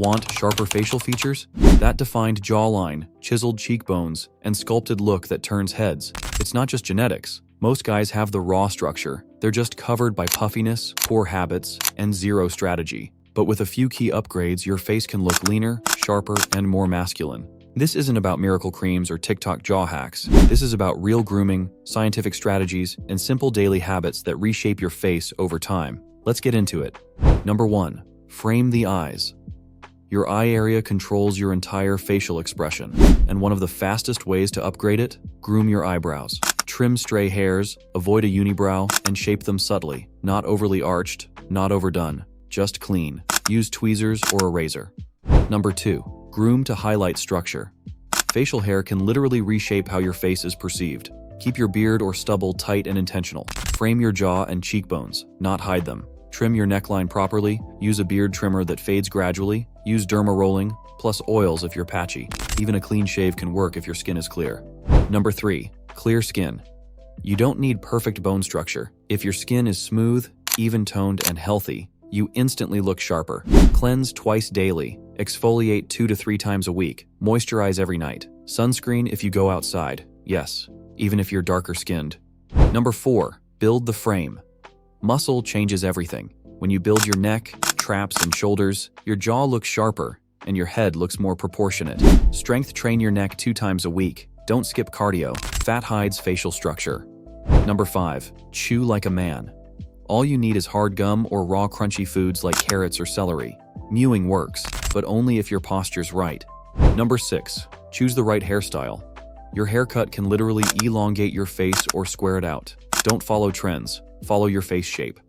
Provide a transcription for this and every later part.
Want sharper facial features? That defined jawline, chiseled cheekbones, and sculpted look that turns heads. It's not just genetics. Most guys have the raw structure. They're just covered by puffiness, poor habits, and zero strategy. But with a few key upgrades, your face can look leaner, sharper, and more masculine. This isn't about miracle creams or TikTok jaw hacks. This is about real grooming, scientific strategies, and simple daily habits that reshape your face over time. Let's get into it. Number 1. Frame the eyes. Your eye area controls your entire facial expression, and one of the fastest ways to upgrade it? Groom your eyebrows. Trim stray hairs, avoid a unibrow, and shape them subtly. Not overly arched, not overdone, just clean. Use tweezers or a razor. Number 2. Groom to highlight structure. Facial hair can literally reshape how your face is perceived. Keep your beard or stubble tight and intentional. Frame your jaw and cheekbones, not hide them. Trim your neckline properly, use a beard trimmer that fades gradually, use derma rolling, plus oils if you're patchy. Even a clean shave can work if your skin is clear. Number 3. Clear skin. You don't need perfect bone structure. If your skin is smooth, even-toned, and healthy, you instantly look sharper. Cleanse twice daily, exfoliate 2 to 3 times a week, moisturize every night. Sunscreen if you go outside, yes, even if you're darker skinned. Number 4. Build the frame. Muscle changes everything. When you build your neck, traps, and shoulders, your jaw looks sharper and your head looks more proportionate. Strength train your neck 2 times a week. Don't skip cardio. Fat hides facial structure. Number 5. Chew like a man. All you need is hard gum or raw crunchy foods like carrots or celery. Mewing works, but only if your posture's right. Number 6. Choose the right hairstyle. Your haircut can literally elongate your face or square it out. Don't follow trends. Follow your face shape.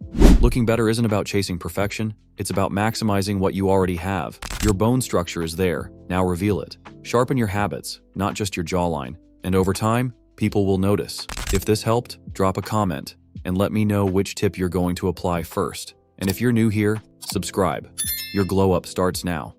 Looking better isn't about chasing perfection. It's about maximizing what you already have. Your bone structure is there. Now reveal it. Sharpen your habits, not just your jawline. And over time, people will notice. If this helped, drop a comment and let me know which tip you're going to apply first. And if you're new here, subscribe. Your glow up starts now.